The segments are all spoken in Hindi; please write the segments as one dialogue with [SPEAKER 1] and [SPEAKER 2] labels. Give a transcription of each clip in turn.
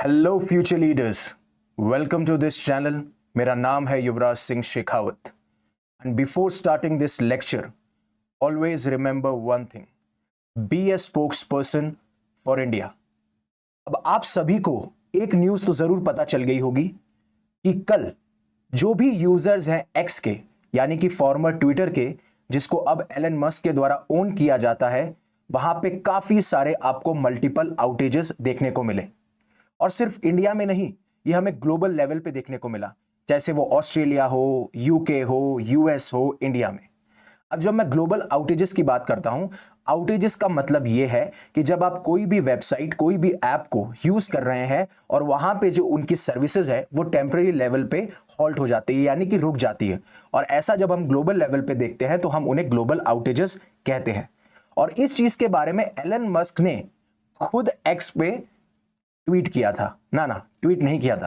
[SPEAKER 1] Hello future leaders, welcome to this channel. मेरा नाम है Yuvraj Singh Shekhawat and before starting this lecture always remember one thing, be a spokesperson for India. अब आप सभी को एक न्यूज तो जरूर पता चल गई होगी कि कल जो भी यूजर्स हैं एक्स के, यानी कि फॉर्मर ट्विटर के, जिसको अब एलन मस्क के द्वारा ओन किया जाता है, वहां पे काफी सारे आपको मल्टीपल आउटेजेस देखने को मिले। और सिर्फ इंडिया में नहीं, ये हमें ग्लोबल लेवल पे देखने को मिला, जैसे वो ऑस्ट्रेलिया हो, यूके हो, यूएस हो, इंडिया में। अब जब मैं ग्लोबल आउटेजेस की बात करता हूं, आउटेजेस का मतलब यह है कि जब आप कोई भी वेबसाइट, कोई भी ऐप को यूज कर रहे हैं और वहां पे जो उनकी सर्विसेज है वो टेम्परेरी लेवल पे हॉल्ट हो जाती है, यानी कि रुक जाती है। और ऐसा जब हम ग्लोबल लेवल पे देखते हैं तो हम उन्हें ग्लोबल आउटेजेस कहते हैं। और इस चीज के बारे में एलन मस्क ने खुद एक्स पे ट्वीट किया था। ना, ट्वीट नहीं किया था,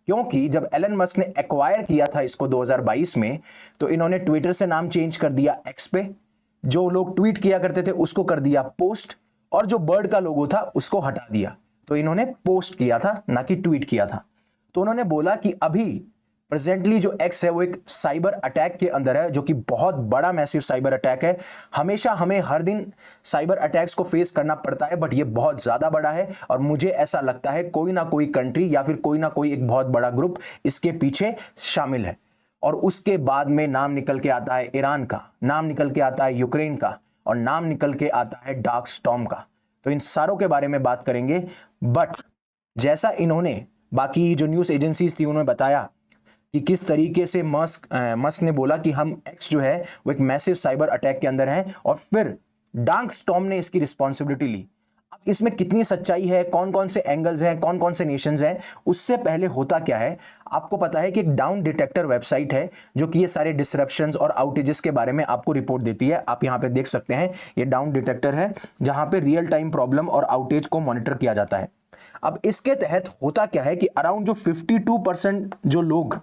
[SPEAKER 1] क्योंकि जब एलन मस्क ने एक्वायर किया था इसको 2022 में, तो इन्होंने ट्विटर से नाम चेंज कर दिया एक्स पे। जो लोग ट्वीट किया करते थे उसको कर दिया पोस्ट, और जो बर्ड का लोगो था उसको हटा दिया। तो इन्होंने पोस्ट किया था, ना कि ट्वीट किया था। तो उन्होंने बोला कि अभी प्रेजेंटली जो एक्स है वो एक साइबर अटैक के अंदर है, जो कि बहुत बड़ा मैसिव साइबर अटैक है। हमेशा हमें हर दिन साइबर अटैक्स को फेस करना पड़ता है, बट ये बहुत ज्यादा बड़ा है। और मुझे ऐसा लगता है कोई ना कोई कंट्री या फिर कोई ना कोई एक बहुत बड़ा ग्रुप इसके पीछे शामिल है। और उसके बाद में नाम निकल के आता है ईरान का, नाम निकल के आता है यूक्रेन का, और नाम निकल के आता है डार्क स्टॉर्म का। तो इन सारों के बारे में बात करेंगे। बट जैसा इन्होंने, बाकी जो न्यूज एजेंसीज थी, उन्होंने बताया कि किस तरीके से मस्क ने बोला कि हम एक्स जो है वो एक मैसिव साइबर अटैक के अंदर है, और फिर डार्क स्टॉर्म ने इसकी रिस्पॉन्सिबिलिटी ली। अब इसमें कितनी सच्चाई है, कौन कौन से एंगल्स हैं, कौन कौन से नेशंस हैं, उससे पहले होता क्या है आपको पता है कि एक डाउन डिटेक्टर वेबसाइट है जो कि ये सारे डिसरप्शंस और आउटेजेस के बारे में आपको रिपोर्ट देती है। आप यहां पे देख सकते हैं, ये डाउन डिटेक्टर है जहां पे रियल टाइम प्रॉब्लम और आउटेज को मॉनिटर किया जाता है। अब इसके तहत होता क्या है कि अराउंड जो 52% जो लोग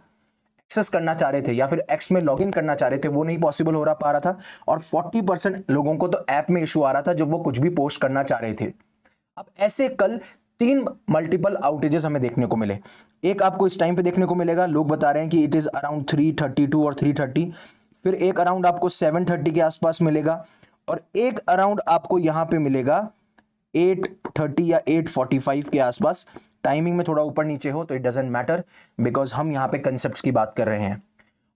[SPEAKER 1] एक्सेस करना चाह रहे थे या फिर एक्स में लॉगिन करना चाह रहे थे, वो नहीं पॉसिबल हो पा रहा था। और 40% लोगों को तो ऐप में इशू आ रहा था जब वो कुछ भी पोस्ट करना चाह रहे थे। अब ऐसे कल 3 मल्टीपल आउटेजेस हमें देखने को मिले। एक आपको इस टाइम पे देखने को मिलेगा, लोग बता रहे हैं कि इट इज अराउंड 3:32 और 3:30। फिर एक अराउंड आपको 7:30 के आसपास मिलेगा, और एक अराउंड आपको यहां पे मिलेगा 8:30 या 8:45 के आसपास। टाइमिंग में थोड़ा ऊपर नीचे हो तो इट डजेंट मैटर, बिकॉज हम यहां पे कंसेप्ट्स की बात कर रहे हैं।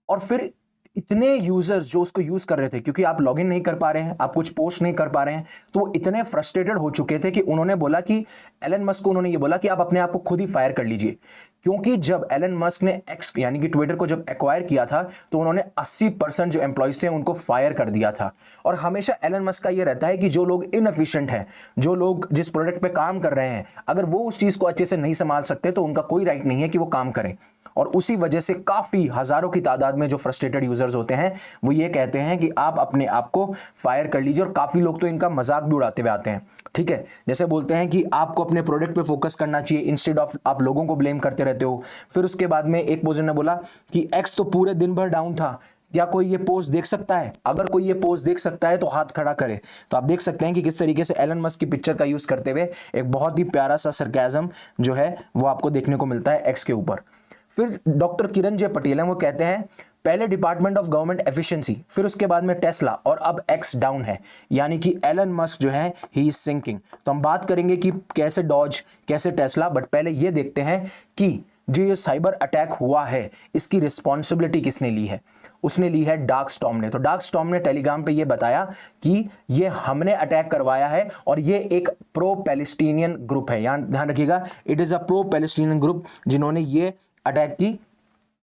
[SPEAKER 1] और फिर इतने यूजर्स जो उसको यूज कर रहे थे, क्योंकि आप लॉगिन नहीं कर पा रहे हैं, आप कुछ पोस्ट नहीं कर पा रहे हैं, तो वो इतने फ्रस्ट्रेटेड हो चुके थे कि उन्होंने बोला कि एलन मस्क को उन्होंने ये बोला कि आप अपने आप को खुद ही फायर कर लीजिए। क्योंकि जब एलन मस्क ने एक्स यानी कि ट्विटर को जब एक्वायर किया था, तो उन्होंने 80% जो एम्प्लॉयज थे उनको फायर कर दिया था। और हमेशा एलन मस्क का ये रहता है कि जो लोग इनएफिशिएंट हैं, जो लोग जिस प्रोडक्ट पे काम कर रहे हैं, अगर वो उस चीज को अच्छे से नहीं संभाल सकते तो उनका कोई राइट नहीं है कि वो काम करें। और उसी वजह से काफी हजारों की तादाद में जो फ्रस्ट्रेटेड यूजर्स होते हैं वो ये कहते हैं कि आप अपने आप को फायर कर लीजिए। और काफी लोग तो इनका मजाक भी उड़ाते हुए आते हैं, ठीक है। जैसे बोलते हैं कि आपको अपने प्रोडक्ट पे फोकस करना चाहिए इंस्टेड ऑफ आप लोगों को ब्लेम करते रहते हो। फिर उसके बाद में एक पर्सन ने बोला कि एक्स तो पूरे दिन भर डाउन था, क्या कोई ये पोस्ट देख सकता है? अगर कोई ये पोस्ट देख सकता है तो हाथ खड़ा करे। तो आप देख सकते हैं कि किस तरीके से एलन मस्क की पिक्चर का यूज करते हुए एक बहुत ही प्यारा सा सरकाज़म जो है वो आपको देखने को मिलता है एक्स के ऊपर। फिर डॉक्टर किरण जे पटेल हैं, वो कहते हैं पहले डिपार्टमेंट ऑफ गवर्नमेंट एफिशिएंसी, फिर उसके बाद में टेस्ला, और अब एक्स डाउन है, यानी कि एलन मस्क जो है ही इज सिंकिंग। तो हम बात करेंगे कि कैसे डॉज, कैसे टेस्ला, बट पहले ये देखते हैं कि जो ये साइबर अटैक हुआ है इसकी रिस्पॉन्सिबिलिटी किसने ली है। उसने ली है डार्क स्टॉर्म ने। तो डार्क स्टॉर्म ने टेलीग्राम पे ये बताया कि ये हमने अटैक करवाया है, और ये एक प्रो पैलेस्टीनियन ग्रुप है। यहां ध्यान रखिएगा, it is a pro Palestinian group जिन्होंने ये अटैक की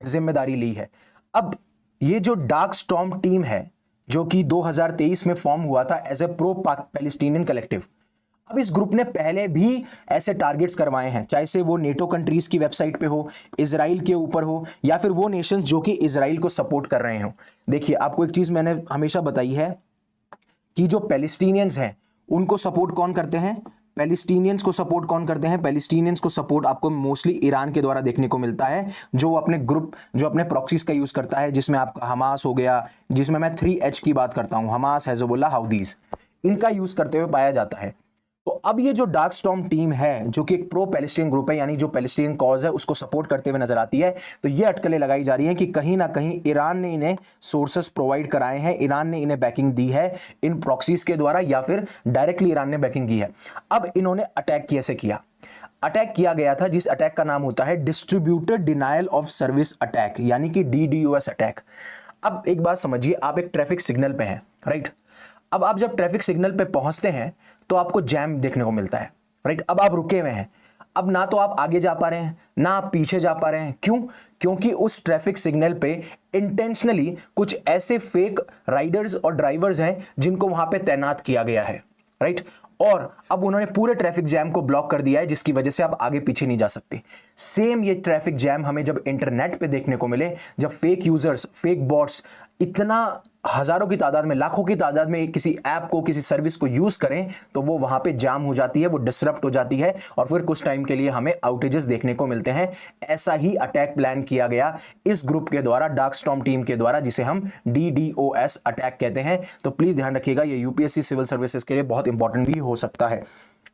[SPEAKER 1] जिम्मेदारी ली है। अब ये जो डार्क स्टॉर्म टीम है जो कि 2023 में फॉर्म हुआ था as a pro Palestinian collective, अब इस ग्रुप ने पहले भी ऐसे टारगेट्स करवाए हैं, चाहे से वो नेटो कंट्रीज की वेबसाइट पे हो, इजराइल के ऊपर हो, या फिर वो नेशंस जो कि इजराइल को सपोर्ट कर रहे हो। देखिए, आपको एक चीज मैंने हमेशा बताई है कि जो पैलेस्टीनियंस हैं उनको सपोर्ट कौन करते हैं? पैलेस्टीनियंस को सपोर्ट कौन करते हैं? पैलेस्टीनियंस को सपोर्ट आपको मोस्टली ईरान के द्वारा देखने को मिलता है, जो अपने ग्रुप, जो अपने प्रॉक्सीज का यूज करता है, जिसमें आपका हमास हो गया, जिसमें मैं 3H की बात करता हूं, हमास, हेजबुल्लाह, हाउदीज, इनका यूज करते हुए पाया जाता है। तो अब ये जो डार्क स्टॉर्म टीम है, जो कि एक प्रो पैलेस्टीन ग्रुप है, यानी जो पैलेस्टीन कॉज है उसको सपोर्ट करते हुए नजर आती है, तो ये अटकलें लगाई जा रही हैं कि कहीं ना कहीं ईरान ने इन्हें सोर्सेस प्रोवाइड कराए हैं, ईरान ने इन्हें बैकिंग दी है इन प्रॉक्सीज के द्वारा, या फिर डायरेक्टली ईरान ने बैकिंग की है। अब इन्होंने अटैक कैसे किया? अटैक किया गया था जिस अटैक का नाम होता है distributed denial of service attack, यानी कि DDoS अटैक। अब एक बात समझिए, आप एक ट्रैफिक सिग्नल पे हैं, राइट? अब आप जब ट्रैफिक सिग्नल पे पहुंचते हैं तो आपको जैम देखने को मिलता है, राइट? अब आप रुके हुए हैं, अब ना तो आप आगे जा पा रहे हैं ना आप पीछे जा पा रहे हैं। क्यों? क्योंकि उस ट्रैफिक सिग्नल पे इंटेंशनली कुछ ऐसे फेक राइडर्स और ड्राइवर्स हैं जिनको वहां पे तैनात किया गया है, राइट? और अब उन्होंने पूरे ट्रैफिक जैम को ब्लॉक कर दिया है, जिसकी वजह से आप आगे पीछे नहीं जा सकते। सेम ये ट्रैफिक जैम हमें जब इंटरनेट पे देखने को मिले, जब फेक यूजर्स, फेक बॉट्स इतना हजारों की तादाद में, लाखों की तादाद में किसी ऐप को, किसी सर्विस को यूज करें, तो वो वहां पे जाम हो जाती है, वो डिसरप्ट हो जाती है और फिर कुछ टाइम के लिए हमें आउटेजेस देखने को मिलते हैं। ऐसा ही अटैक प्लान किया गया इस ग्रुप के द्वारा, डार्क स्टॉर्म टीम के द्वारा, जिसे हम DDoS अटैक कहते हैं। तो प्लीज ध्यान रखिएगा, ये यूपीएससी सिविल सर्विसेज के लिए बहुत इंपॉर्टेंट भी हो सकता है।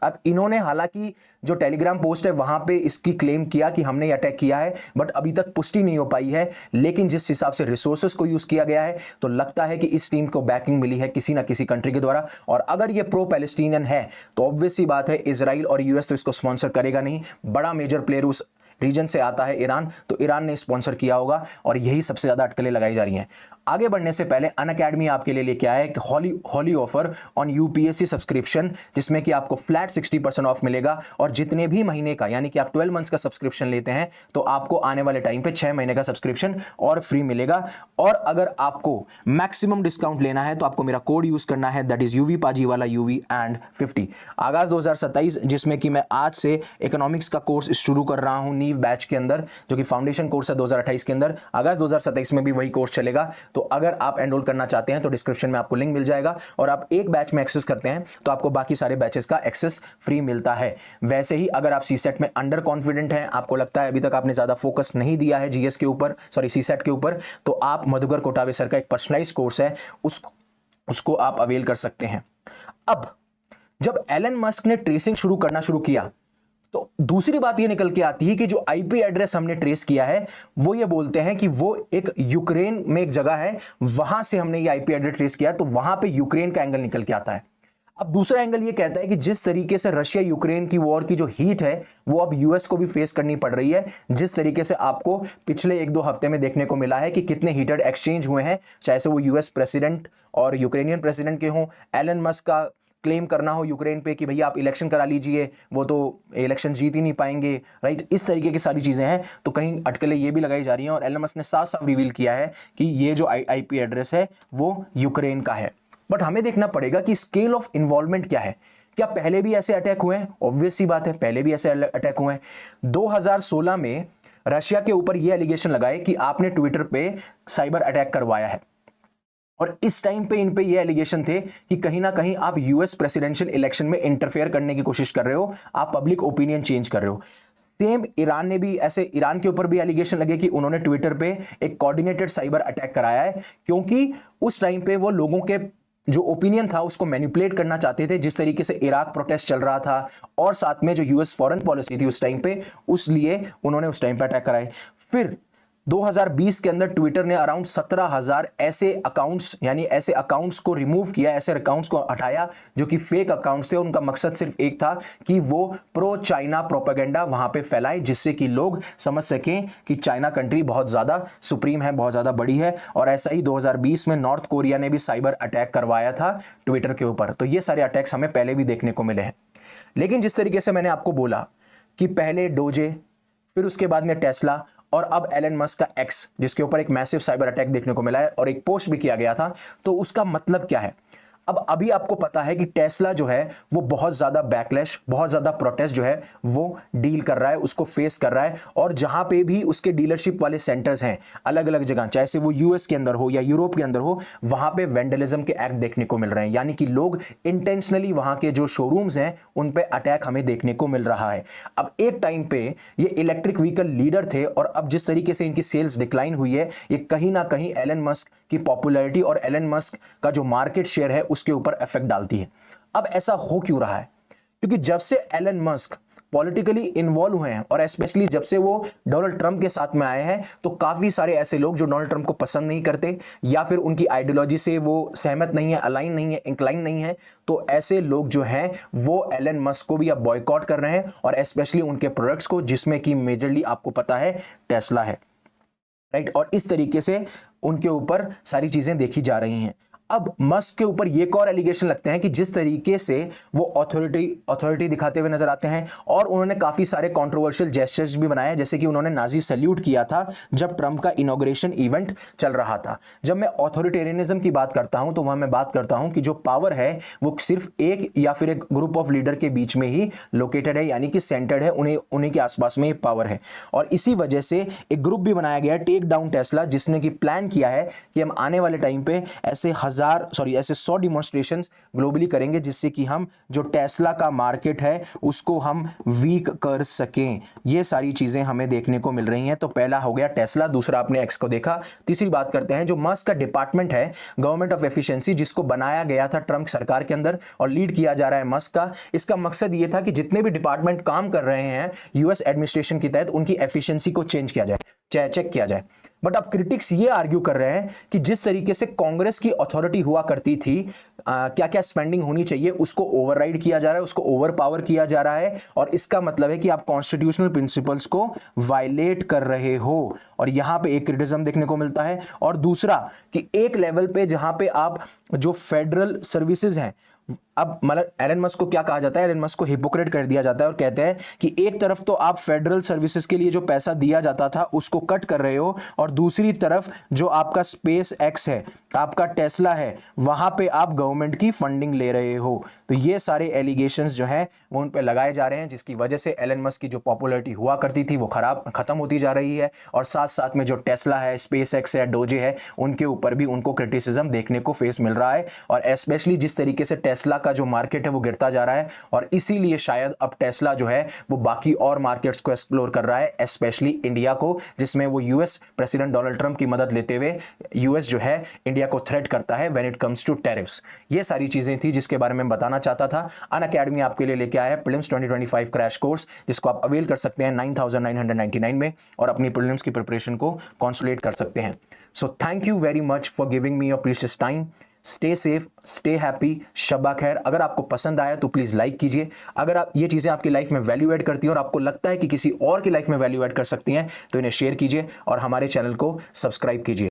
[SPEAKER 1] अब इन्होंने हालांकि जो टेलीग्राम पोस्ट है वहां पे इसकी क्लेम किया कि हमने ये अटैक किया है, बट अभी तक पुष्टि नहीं हो पाई है। लेकिन जिस हिसाब से रिसोर्सेज को यूज किया गया है, तो लगता है कि इस टीम को बैकिंग मिली है किसी ना किसी कंट्री के द्वारा। और अगर ये प्रो पैलेस्टीनियन है तो ऑब्वियस सी बात है इजराइल और यूएस तो इसको स्पॉन्सर करेगा नहीं। बड़ा मेजर प्लेयर उस रीजन से आता है ईरान, तो ईरान ने स्पॉन्सर किया होगा और यही सबसे ज्यादा अटकलें लगाई जा रही हैं। आगे बढ़ने से पहले अनअकैडमी आपके लिए लेके आया है एक हॉली ऑफर ऑन यूपीएससी सब्सक्रिप्शन, जिसमें कि आपको फ्लैट 60% ऑफ मिलेगा और जितने भी महीने का, यानी कि आप 12 मंथ्स का सब्सक्रिप्शन लेते हैं तो आपको आने वाले टाइम पे 6 महीने का सब्सक्रिप्शन और फ्री मिलेगा। और अगर आपको मैक्सिमम डिस्काउंट लेना है तो आपको मेरा कोड यूज करना है, दैट इज यूवी पाजी वाला UV&50। आगाज 2027, जिसमें कि मैं आज से इकोनॉमिक्स का कोर्स शुरू कर रहा हूं नीव बैच के अंदर, जो कि फाउंडेशन कोर्स है 2028 के अंदर। अगस्त 2027 में भी वही कोर्स चलेगा। तो अगर आप एनरोल करना चाहते हैं तो डिस्क्रिप्शन में आपको लिंक मिल जाएगा और आप एक बैच में एक्सेस करते हैं तो आपको बाकी सारे बैचेस का एक्सेस फ्री मिलता है। वैसे ही अगर आप सीसेट में अंडर कॉन्फिडेंट हैं, आपको लगता है अभी तक आपने ज्यादा फोकस नहीं दिया है जीएस के ऊपर, सॉरी सीसेट के ऊपर, तो आप मधुकर कोटावे सर का एक पर्सनलाइज कोर्स है उसको आप अवेल कर सकते हैं। अब जब एलन मस्क ने ट्रेसिंग शुरू किया तो दूसरी बात ये निकल के आती है कि जो आईपी एड्रेस हमने ट्रेस किया है वो ये बोलते हैं कि वो एक यूक्रेन में एक जगह है, वहां से हमने ये आईपी एड्रेस ट्रेस किया, तो वहां पे यूक्रेन का एंगल निकल के आता है। अब दूसरा एंगल ये कहता है कि जिस तरीके से रशिया यूक्रेन की वॉर की जो हीट है वो अब यूएस को भी फेस करनी पड़ रही है, जिस तरीके से आपको पिछले 1-2 हफ्ते में देखने को मिला है कि कितने हीटेड एक्सचेंज हुए हैं, चाहे से वो यूएस प्रेसिडेंट और यूक्रेनियन प्रेसिडेंट के हों, एलन मस्क का क्लेम करना हो यूक्रेन पे कि भैया आप इलेक्शन करा लीजिए, वो तो इलेक्शन जीत ही नहीं पाएंगे, राइट? इस तरीके की सारी चीजें हैं। तो कहीं अटकलें ये भी लगाई जा रही हैं और एलन मस्क ने साफ साफ रिवील किया है कि ये जो आईपी एड्रेस है वो यूक्रेन का है। बट हमें देखना पड़ेगा कि स्केल ऑफ इन्वॉल्वमेंट क्या है। क्या पहले भी ऐसे अटैक हुए हैं? ऑब्वियस सी बात है, पहले भी ऐसे अटैक हुए हैं। 2016 में रशिया के ऊपर यह एलिगेशन लगाए कि आपने ट्विटर पे साइबर अटैक करवाया है और इस टाइम पे इन पे ये एलिगेशन थे कि कहीं ना कहीं आप यूएस प्रेसिडेंशियल इलेक्शन में इंटरफेयर करने की कोशिश कर रहे हो, आप पब्लिक ओपिनियन चेंज कर रहे हो। सेम ईरान ने भी ऐसे, ईरान के ऊपर भी एलिगेशन लगे कि उन्होंने ट्विटर पे एक कोऑर्डिनेटेड साइबर अटैक कराया है, क्योंकि उस टाइम पे वो लोगों के जो ओपिनियन था उसको मैनिपुलेट करना चाहते थे, जिस तरीके से इराक प्रोटेस्ट चल रहा था और साथ में जो यूएस फॉरेन पॉलिसी थी उस टाइम पे, उसलिए उन्होंने उस टाइम पे अटैक कराए। फिर 2020 के अंदर ट्विटर ने अराउंड 17,000 ऐसे अकाउंट्स, यानी ऐसे अकाउंट्स को रिमूव किया, ऐसे अकाउंट्स को हटाया जो कि फेक अकाउंट्स थे। उनका मकसद सिर्फ एक था कि वो प्रो चाइना प्रोपेगेंडा वहां पे फैलाएं, जिससे कि लोग समझ सकें कि चाइना कंट्री बहुत ज्यादा सुप्रीम है, बहुत ज्यादा बड़ी है। और ऐसा ही 2020 में नॉर्थ कोरिया ने भी साइबर अटैक करवाया था ट्विटर के ऊपर। तो ये सारे अटैक्स हमें पहले भी देखने को मिले हैं। लेकिन जिस तरीके से मैंने आपको बोला कि पहले डोजे, फिर उसके बाद में टेस्ला और अब एलन मस्क का एक्स, जिसके ऊपर एक मैसिव साइबर अटैक देखने को मिला है और एक पोस्ट भी किया गया था, तो उसका मतलब क्या है? अब अभी आपको पता है कि टेस्ला जो है वो बहुत ज्यादा बैकलैश, बहुत ज्यादा प्रोटेस्ट जो है वो डील कर रहा है, उसको फेस कर रहा है। और जहां पे भी उसके डीलरशिप वाले सेंटर्स हैं अलग अलग जगह, चाहे से वो यूएस के अंदर हो या यूरोप के अंदर हो, वहां पे वेंडलिज्म के एक्ट देखने को मिल रहे हैं, यानी कि लोग इंटेंशनली वहां के जो शोरूम्स हैं उन पे अटैक हमें देखने को मिल रहा है। अब एक टाइम पे ये इलेक्ट्रिक व्हीकल लीडर थे और अब जिस तरीके से इनकी सेल्स डिक्लाइन हुई है, ये कहीं ना कहीं एलन मस्क की पॉपुलैरिटी और एलन मस्क का जो मार्केट शेयर है उसके ऊपर इफेक्ट डालती है। अब ऐसा हो क्यों रहा है? क्योंकि जब से एलन मस्क पॉलिटिकली इन्वॉल्व हुए हैं और स्पेशली जब से वो डोनाल्ड ट्रंप के साथ में आए हैं, तो काफी सारे ऐसे लोग जो डोनाल्ड ट्रंप को पसंद नहीं करते या फिर उनकी आइडियोलॉजी से वो सहमत नहीं है, अलाइन नहीं है, इंक्लाइन नहीं है, तो ऐसे लोग जो हैं वो एलन मस्क को भी अब बॉयकॉट कर रहे हैं और स्पेशली उनके प्रोडक्ट्स को, जिसमें कि मेजरली आपको पता है टेस्ला है, राइट। और इस तरीके से उनके ऊपर सारी चीजें देखी जा रही हैं। अब मस्क के ऊपर ये एक और एलिगेशन लगते हैं कि जिस तरीके से वो अथॉरिटी दिखाते हुए नजर आते हैं और उन्होंने काफी सारे कंट्रोवर्शियल जेस्चर्स भी बनाए, जैसे कि उन्होंने नाजी सैल्यूट किया था जब ट्रंप का इनॉग्रेशन इवेंट चल रहा था। जब मैं ऑथोरिटेरियनिज्म की बात करता हूं तो वहां मैं बात करता हूं कि जो पावर है वो सिर्फ एक या फिर एक ग्रुप ऑफ लीडर के बीच में ही लोकेटेड है, यानी कि सेंटर्ड है, उन्हीं के आसपास में पावर है। और इसी वजह से एक ग्रुप भी बनाया गया है, टेक डाउन टेस्ला, जिसने कि प्लान किया है कि हम आने वाले टाइम पे ऐसे 100 डिमॉन्स्ट्रेशंस ग्लोबली करेंगे, जिससे कि हम जो टेस्ला का मार्केट है उसको हम वीक कर सकें। ये सारी चीजें हमें देखने को मिल रही हैं। तो पहला हो गया टेस्ला, दूसरा आपने एक्स को देखा। तीसरी बात करते हैं जो मस्क का डिपार्टमेंट है, गवर्नमेंट ऑफ एफिशिएंसी, जिसको बनाया गया था ट्रंप सरकार के अंदर और लीड किया जा रहा है मस्क का। इसका मकसद ये था कि जितने भी डिपार्टमेंट काम कर रहे हैं यूएस एडमिनिस्ट्रेशन के तहत, उनकी एफिशिएंसी को चेंज किया जाए, चेक किया जाए। बट अब क्रिटिक्स ये आर्ग्यू कर रहे हैं कि जिस तरीके से कांग्रेस की अथॉरिटी हुआ करती थी, क्या क्या स्पेंडिंग होनी चाहिए उसको ओवरराइड किया जा रहा है, उसको ओवर पावर किया जा रहा है, और इसका मतलब है कि आप कॉन्स्टिट्यूशनल प्रिंसिपल्स को वायलेट कर रहे हो। और यहां पे एक क्रिटिसिज्म देखने को मिलता है। और दूसरा कि एक लेवल पे जहां पे आप जो फेडरल सर्विसेज हैं, अब मतलब एलन मस्क को क्या कहा जाता है, एलन मस्क को हिपोक्रेट कर दिया जाता है और कहते हैं कि एक तरफ तो आप फेडरल सर्विसेज के लिए जो पैसा दिया जाता था उसको कट कर रहे हो, और दूसरी तरफ जो आपका स्पेस एक्स है, आपका टेस्ला है, वहां पे आप गवर्नमेंट की फंडिंग ले रहे हो। तो ये सारे एलिगेशंस जो हैं वो उन पे लगाए जा रहे हैं, जिसकी वजह से एलन मस्क की जो पॉपुलैरिटी हुआ करती थी वो खत्म होती जा रही है। और साथ साथ में जो टेस्ला है, स्पेस एक्स है, डोजे है, उनके ऊपर भी उनको क्रिटिसिज्म देखने को फेस मिल रहा है। और स्पेशली जिस तरीके से टेस्ला का जो मार्केट है वो गिरता जा रहा है, और इसीलिए शायद अब टेस्ला जो है वो बाकी और मार्केट्स को एक्सप्लोर कर रहा है, स्पेशली इंडिया को, जिसमें वो यूएस प्रेसिडेंट डोनाल्ड ट्रंप की मदद लेते हुए यूएस जो है इंडिया को थ्रेट करता है when it comes to tariffs. ये सारी चीजें थी जिसके बारे में बताना चाहता था। अनअकैडमी आपके लिए लेके आया है प्रीलिम्स 2025 क्रैश कोर्स, जिसको आप अवेल कर सकते हैं 9999 में, और अपनी प्रीलिम्स की प्रिपरेशन को कॉन्सुलेट कर सकते हैं। So thank you very much for giving me your precious time. Stay safe, stay happy, शब्बा खैर। अगर आपको पसंद आया तो प्लीज़ लाइक कीजिए। अगर आप ये चीज़ें आपकी लाइफ में वैल्यू ऐड करती हैं और आपको लगता है कि किसी और की लाइफ में वैल्यू ऐड कर सकती हैं तो इन्हें शेयर कीजिए और हमारे चैनल को सब्सक्राइब कीजिए।